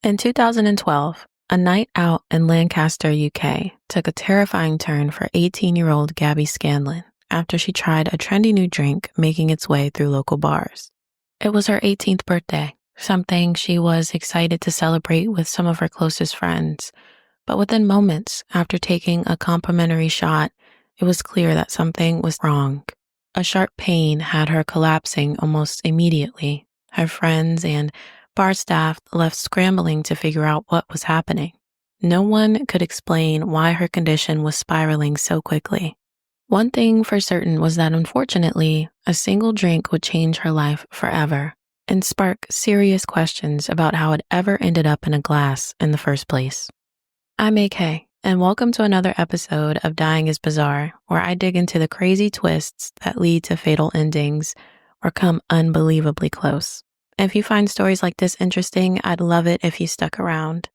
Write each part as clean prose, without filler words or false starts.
In 2012, a night out in Lancaster, UK, took a terrifying turn for 18-year-old Gaby Scanlon after she tried a trendy new drink making its way through local bars. It was her 18th birthday, something she was excited to celebrate with some of her closest friends. But within moments after taking a complimentary shot, it was clear that something was wrong. A sharp pain had her collapsing almost immediately. Her friends and bar staff left scrambling to figure out what was happening. No one could explain why her condition was spiraling so quickly. One thing for certain was that unfortunately, a single drink would change her life forever and spark serious questions about how it ever ended up in a glass in the first place. I'm AK, and welcome to another episode of Dying is Bizarre, where I dig into the crazy twists that lead to fatal endings or come unbelievably close. If you find stories like this interesting, I'd love it if you stuck around.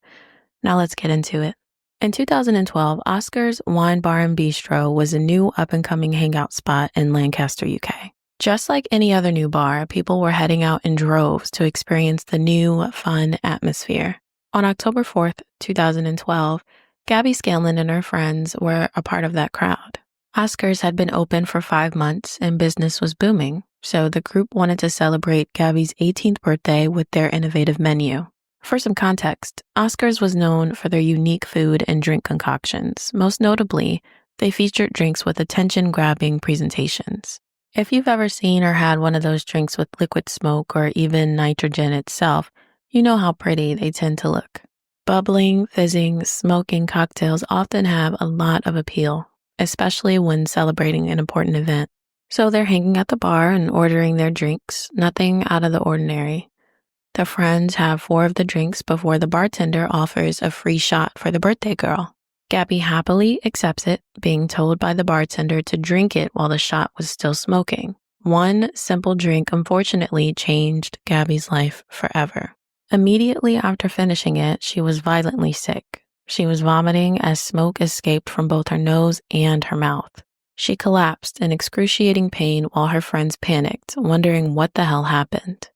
Now let's get into it. In 2012, Oscar's Wine Bar and Bistro was a new up-and-coming hangout spot in Lancaster, UK. Just like any other new bar, people were heading out in droves to experience the new, fun atmosphere. On October 4th, 2012, Gaby Scanlon and her friends were a part of that crowd. Oscar's had been open for 5 months and business was booming, so the group wanted to celebrate Gaby's 18th birthday with their innovative menu. For some context, Oscar's was known for their unique food and drink concoctions. Most notably, they featured drinks with attention-grabbing presentations. If you've ever seen or had one of those drinks with liquid smoke or even nitrogen itself, you know how pretty they tend to look. Bubbling, fizzing, smoking cocktails often have a lot of appeal, especially when celebrating an important event. So they're hanging at the bar and ordering their drinks, nothing out of the ordinary. The friends have 4 of the drinks before the bartender offers a free shot for the birthday girl. Gaby happily accepts it, being told by the bartender to drink it while the shot was still smoking. One simple drink unfortunately changed Gaby's life forever. Immediately after finishing it, she was violently sick. She was vomiting as smoke escaped from both her nose and her mouth. She collapsed in excruciating pain while her friends panicked, wondering what the hell happened.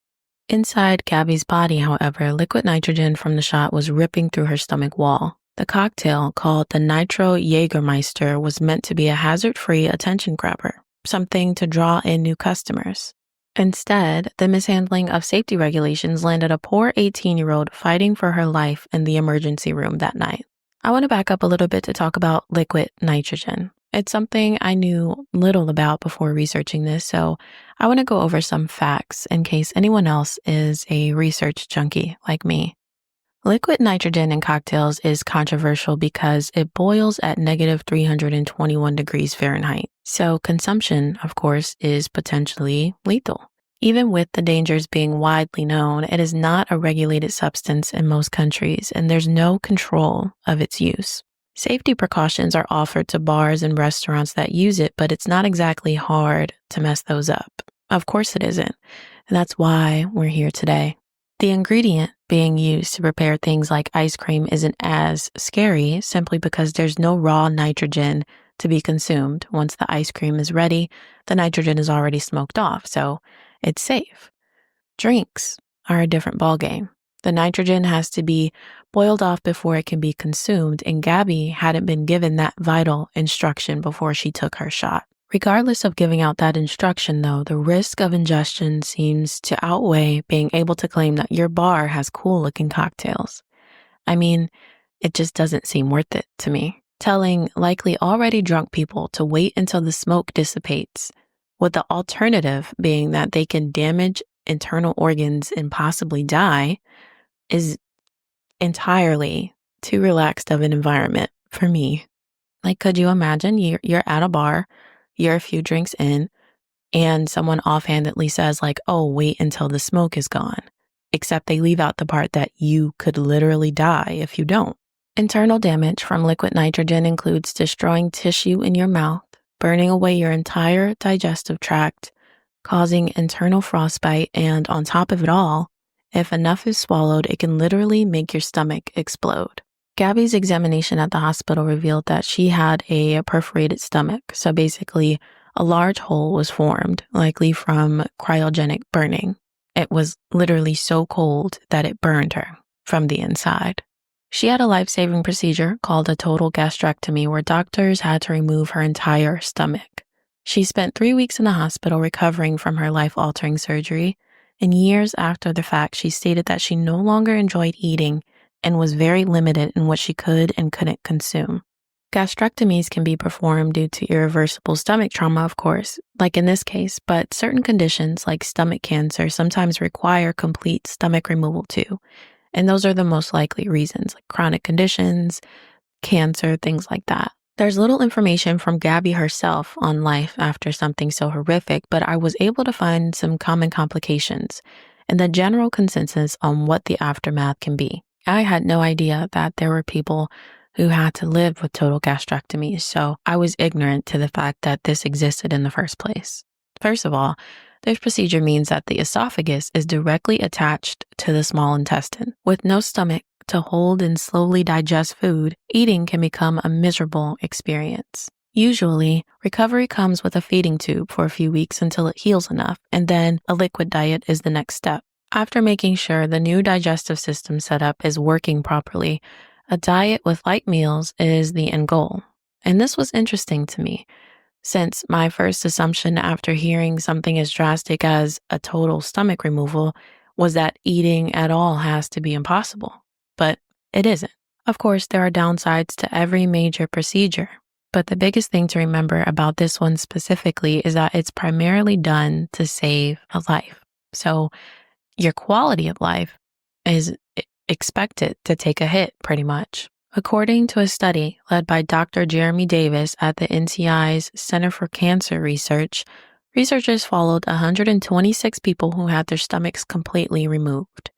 Inside Gaby's body, however, liquid nitrogen from the shot was ripping through her stomach wall. The cocktail, called the Nitro Jägermeister, was meant to be a hazard-free attention grabber, something to draw in new customers. Instead, the mishandling of safety regulations landed a poor 18-year-old fighting for her life in the emergency room that night. I want to back up a little bit to talk about liquid nitrogen. It's something I knew little about before researching this, so I want to go over some facts in case anyone else is a research junkie like me. Liquid nitrogen in cocktails is controversial because it boils at negative 321 degrees Fahrenheit. So consumption, of course, is potentially lethal. Even with the dangers being widely known, it is not a regulated substance in most countries, and there's no control of its use. Safety precautions are offered to bars and restaurants that use it, but it's not exactly hard to mess those up. Of course it isn't, and that's why we're here today. The ingredient being used to prepare things like ice cream isn't as scary simply because there's no raw nitrogen to be consumed. Once the ice cream is ready, the nitrogen is already smoked off, so it's safe. Drinks are a different ballgame. The nitrogen has to be boiled off before it can be consumed, and Gaby hadn't been given that vital instruction before she took her shot. Regardless of giving out that instruction, though, the risk of ingestion seems to outweigh being able to claim that your bar has cool-looking cocktails. I mean, it just doesn't seem worth it to me. Telling likely already drunk people to wait until the smoke dissipates, with the alternative being that they can damage internal organs and possibly die, is entirely too relaxed of an environment for me. Like, could you imagine you're at a bar, you're a few drinks in, and someone offhandedly says like, oh, wait until the smoke is gone, except they leave out the part that you could literally die if you don't. Internal damage from liquid nitrogen includes destroying tissue in your mouth, burning away your entire digestive tract, causing internal frostbite, and on top of it all, if enough is swallowed, it can literally make your stomach explode. Gaby's examination at the hospital revealed that she had a perforated stomach, so basically a large hole was formed, likely from cryogenic burning. It was literally so cold that it burned her. from the inside. She had a life-saving procedure called a total gastrectomy where doctors had to remove her entire stomach. She spent 3 weeks in the hospital recovering from her life-altering surgery, and years after the fact, she stated that she no longer enjoyed eating and was very limited in what she could and couldn't consume. Gastrectomies can be performed due to irreversible stomach trauma, of course, like in this case, but certain conditions like stomach cancer sometimes require complete stomach removal too. And those are the most likely reasons, like chronic conditions, cancer, things like that. There's little information from Gaby herself on life after something so horrific, but I was able to find some common complications and the general consensus on what the aftermath can be. I had no idea that there were people who had to live with total gastrectomies, so I was ignorant to the fact that this existed in the first place. First of all, this procedure means that the esophagus is directly attached to the small intestine. With no stomach to hold and slowly digest food, eating can become a miserable experience. Usually, recovery comes with a feeding tube for a few weeks until it heals enough, and then a liquid diet is the next step. After making sure the new digestive system setup is working properly, a diet with light meals is the end goal. And this was interesting to me, since my first assumption after hearing something as drastic as a total stomach removal was that eating at all has to be impossible. But it isn't. Of course, there are downsides to every major procedure, but the biggest thing to remember about this one specifically is that it's primarily done to save a life. So your quality of life is expected to take a hit pretty much. According to a study led by Dr. Jeremy Davis at the NCI's Center for Cancer Research, researchers followed 126 people who had their stomachs completely removed.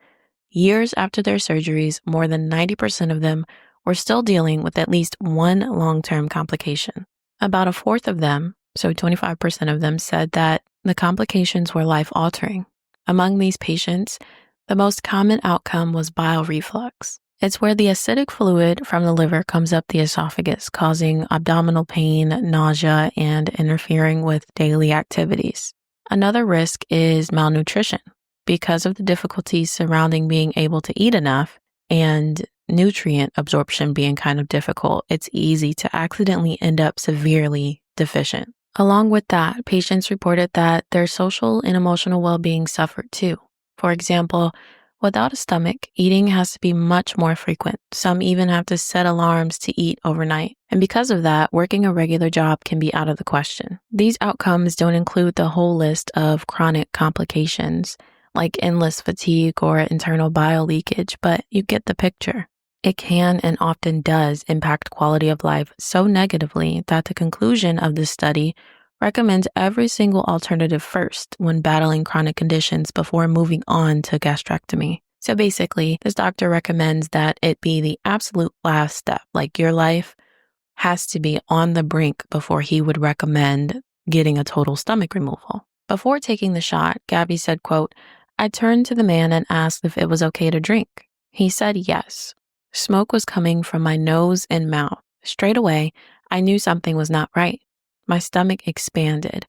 Years after their surgeries, more than 90% of them were still dealing with at least one long-term complication. About a fourth of them, so 25% of them, said that the complications were life-altering. Among these patients, the most common outcome was bile reflux. It's where the acidic fluid from the liver comes up the esophagus, causing abdominal pain, nausea, and interfering with daily activities. Another risk is malnutrition. Because of the difficulties surrounding being able to eat enough and nutrient absorption being kind of difficult, it's easy to accidentally end up severely deficient. Along with that, patients reported that their social and emotional well-being suffered too. For example, without a stomach, eating has to be much more frequent. Some even have to set alarms to eat overnight. And because of that, working a regular job can be out of the question. These outcomes don't include the whole list of chronic complications, like endless fatigue or internal bile leakage, but you get the picture. It can and often does impact quality of life so negatively that the conclusion of this study recommends every single alternative first when battling chronic conditions before moving on to gastrectomy. So basically, this doctor recommends that it be the absolute last step, like your life has to be on the brink before he would recommend getting a total stomach removal. Before taking the shot, Gaby said, quote, "I turned to the man and asked if it was okay to drink. He said yes. Smoke was coming from my nose and mouth. Straight away, I knew something was not right. My stomach expanded.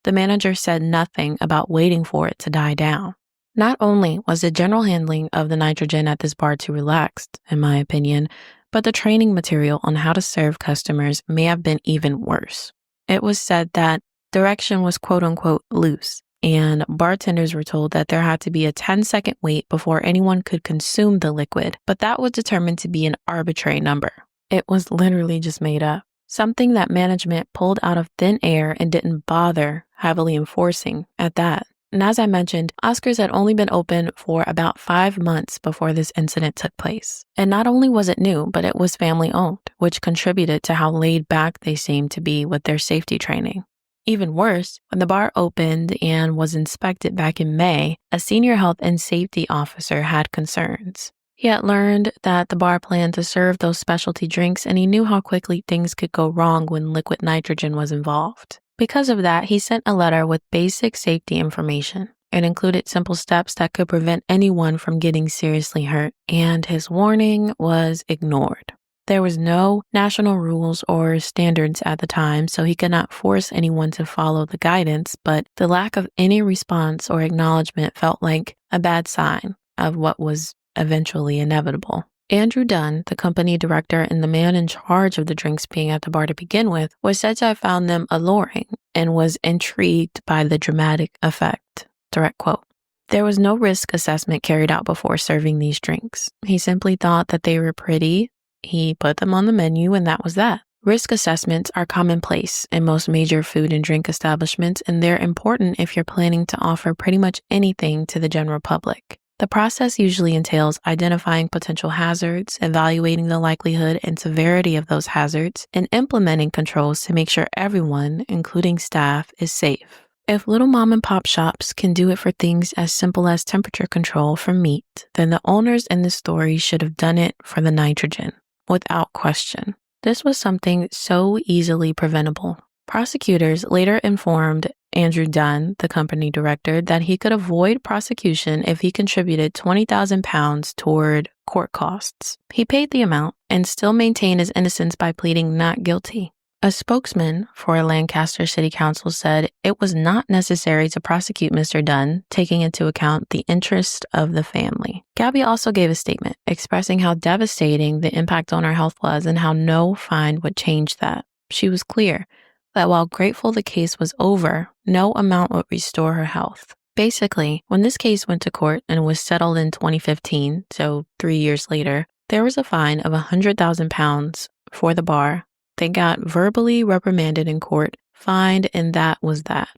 The manager said nothing about waiting for it to die down." Not only was the general handling of the nitrogen at this bar too relaxed, in my opinion, but the training material on how to serve customers may have been even worse. It was said that direction was quote-unquote loose, and bartenders were told that there had to be a 10-second wait before anyone could consume the liquid, but that was determined to be an arbitrary number. It was literally just made up. Something that management pulled out of thin air and didn't bother heavily enforcing at that. And as I mentioned, Oscar's had only been open for about 5 months before this incident took place. And not only was it new, but it was family owned, which contributed to how laid back they seemed to be with their safety training. Even worse, when the bar opened and was inspected back in May, a senior health and safety officer had concerns. He had learned that the bar planned to serve those specialty drinks, and he knew how quickly things could go wrong when liquid nitrogen was involved. Because of that, he sent a letter with basic safety information. It included simple steps that could prevent anyone from getting seriously hurt, and his warning was ignored. There was no national rules or standards at the time, so he could not force anyone to follow the guidance, but the lack of any response or acknowledgement felt like a bad sign of what was eventually inevitable. Andrew Dunn, the company director and the man in charge of the drinks being at the bar to begin with, was said to have found them alluring and was intrigued by the dramatic effect. Direct quote. There was no risk assessment carried out before serving these drinks. He simply thought that they were pretty. He put them on the menu and that was that. Risk assessments are commonplace in most major food and drink establishments, and they're important if you're planning to offer pretty much anything to the general public. The process usually entails identifying potential hazards, evaluating the likelihood and severity of those hazards, and implementing controls to make sure everyone, including staff, is safe. If little mom and pop shops can do it for things as simple as temperature control for meat, then the owners in the story should have done it for the nitrogen, without question. This was something so easily preventable. Prosecutors later informed Andrew Dunn, the company director, that he could avoid prosecution if he contributed £20,000 toward court costs. He paid the amount and still maintained his innocence by pleading not guilty. A spokesman for Lancaster City Council said it was not necessary to prosecute Mr. Dunn, taking into account the interest of the family. Gaby also gave a statement expressing how devastating the impact on her health was and how no fine would change that. She was clear that while grateful the case was over, no amount would restore her health. Basically, when this case went to court and was settled in 2015, so 3 years later, there was a fine of £100,000 for the bar. They got verbally reprimanded in court, fined, and that was that.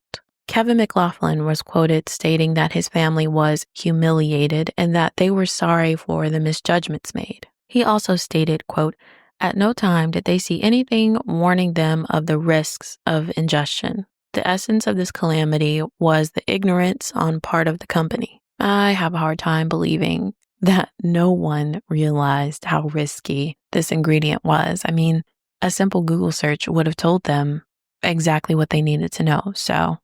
Kevin McLaughlin was quoted stating that his family was humiliated and that they were sorry for the misjudgments made. He also stated, quote, "At no time did they see anything warning them of the risks of ingestion. The essence of this calamity was the ignorance on part of the company." I have a hard time believing that no one realized how risky this ingredient was. I mean, a simple Google search would have told them exactly what they needed to know. So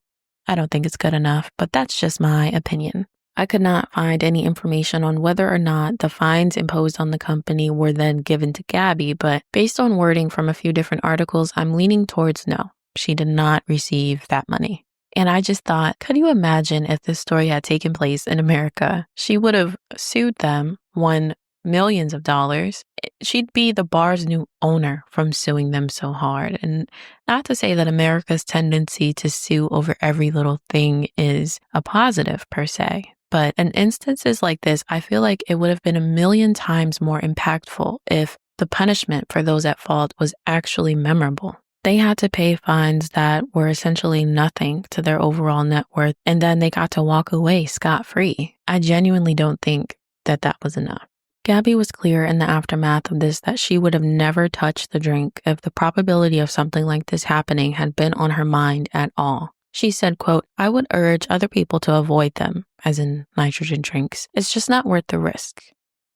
I don't think it's good enough, but that's just my opinion. I could not find any information on whether or not the fines imposed on the company were then given to Gaby, but based on wording from a few different articles, I'm leaning towards no. She did not receive that money. And I just thought, could you imagine if this story had taken place in America? She would have sued them, won millions of dollars. She'd be the bar's new owner from suing them so hard. And not to say that America's tendency to sue over every little thing is a positive per se, but in instances like this, I feel like it would have been a million times more impactful if the punishment for those at fault was actually memorable. They had to pay fines that were essentially nothing to their overall net worth, and then they got to walk away scot-free. I genuinely don't think that that was enough. Gaby was clear in the aftermath of this that she would have never touched the drink if the probability of something like this happening had been on her mind at all. She said, quote, "I would urge other people to avoid them," as in nitrogen drinks. "It's just not worth the risk."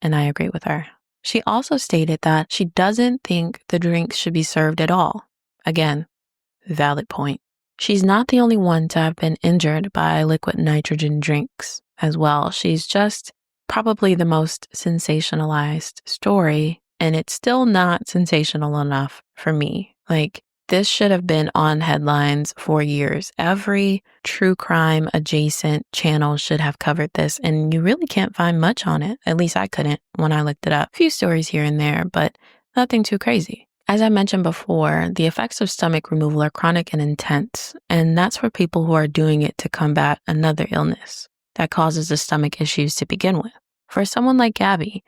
And I agree with her. She also stated that she doesn't think the drinks should be served at all. Again, valid point. She's not the only one to have been injured by liquid nitrogen drinks as well. She's just probably the most sensationalized story, and it's still not sensational enough for me. Like, this should have been on headlines for years. Every true crime adjacent channel should have covered this, and you really can't find much on it. At least I couldn't when I looked it up. A few stories here and there, but nothing too crazy. As I mentioned before, the effects of stomach removal are chronic and intense, and that's for people who are doing it to combat another illness that causes the stomach issues to begin with. For someone like Gaby,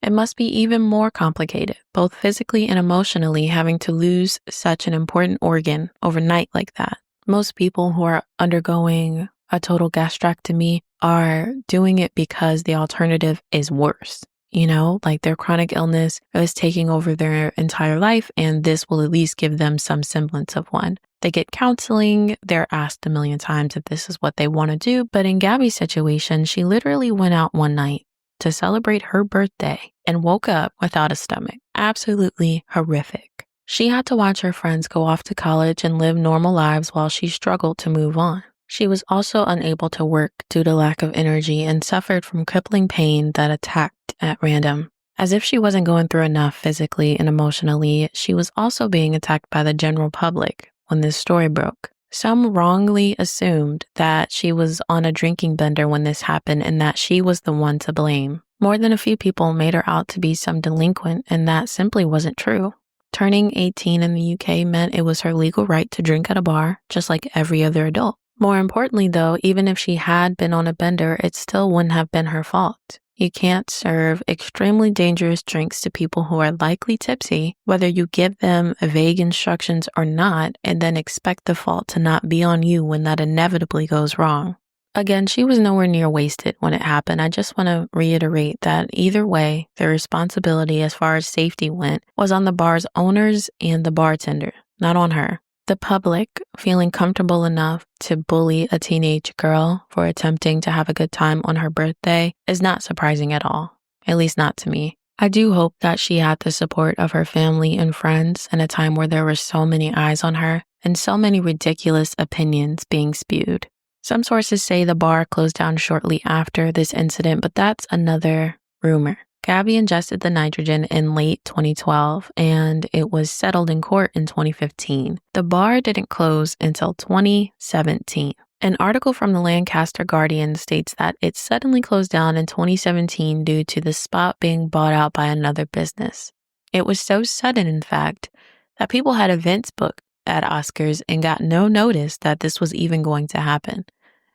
it must be even more complicated, both physically and emotionally, having to lose such an important organ overnight like that. Most people who are undergoing a total gastrectomy are doing it because the alternative is worse. You know, like their chronic illness is taking over their entire life, and this will at least give them some semblance of one. They get counseling, they're asked a million times if this is what they want to do, but in Gaby's situation, she literally went out one night to celebrate her birthday and woke up without a stomach. Absolutely horrific. She had to watch her friends go off to college and live normal lives while she struggled to move on. She was also unable to work due to lack of energy and suffered from crippling pain that attacked at random. As if she wasn't going through enough physically and emotionally, she was also being attacked by the general public when this story broke. Some wrongly assumed that she was on a drinking bender when this happened and that she was the one to blame. More than a few people made her out to be some delinquent, and that simply wasn't true. Turning 18 in the UK meant it was her legal right to drink at a bar, just like every other adult. More importantly, though, even if she had been on a bender, it still wouldn't have been her fault. You can't serve extremely dangerous drinks to people who are likely tipsy, whether you give them vague instructions or not, and then expect the fault to not be on you when that inevitably goes wrong. Again, she was nowhere near wasted when it happened. I just want to reiterate that either way, the responsibility as far as safety went was on the bar's owners and the bartender, not on her. The public, feeling comfortable enough to bully a teenage girl for attempting to have a good time on her birthday, is not surprising at all, at least not to me. I do hope that she had the support of her family and friends in a time where there were so many eyes on her and so many ridiculous opinions being spewed. Some sources say the bar closed down shortly after this incident, but that's another rumor. Gaby ingested the nitrogen in late 2012, and it was settled in court in 2015. The bar didn't close until 2017. An article from the Lancaster Guardian states that it suddenly closed down in 2017 due to the spot being bought out by another business. It was so sudden, in fact, that people had events booked at Oscars and got no notice that this was even going to happen.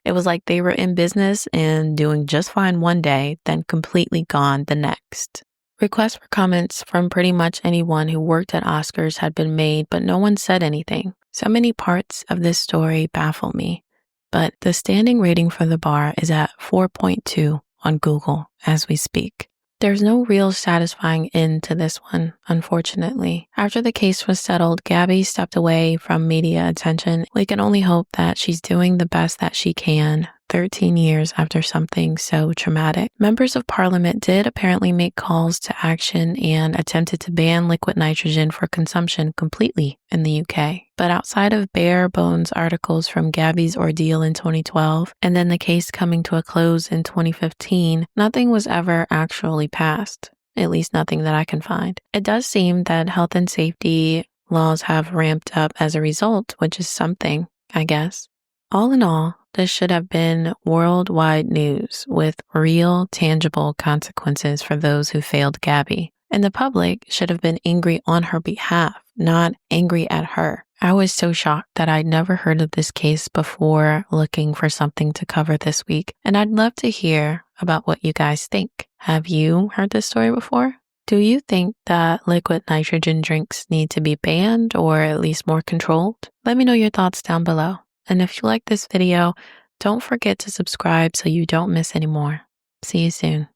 It was like they were in business and doing just fine one day, then completely gone the next. Requests for comments from pretty much anyone who worked at Oscars had been made, but no one said anything. So many parts of this story baffle me. But the standing rating for the bar is at 4.2 on Google as we speak. There's no real satisfying end to this one, unfortunately. After the case was settled, Gaby stepped away from media attention. We can only hope that she's doing the best that she can 13 years after something so traumatic. Members of Parliament did apparently make calls to action and attempted to ban liquid nitrogen for consumption completely in the UK. But outside of bare bones articles from Gaby's ordeal in 2012 and then the case coming to a close in 2015, nothing was ever actually passed, at least nothing that I can find. It does seem that health and safety laws have ramped up as a result, which is something, I guess. All in all, this should have been worldwide news with real, tangible consequences for those who failed Gaby. And the public should have been angry on her behalf, not angry at her. I was so shocked that I'd never heard of this case before looking for something to cover this week. And I'd love to hear about what you guys think. Have you heard this story before? Do you think that liquid nitrogen drinks need to be banned or at least more controlled? Let me know your thoughts down below. And if you like this video, don't forget to subscribe so you don't miss any more. See you soon.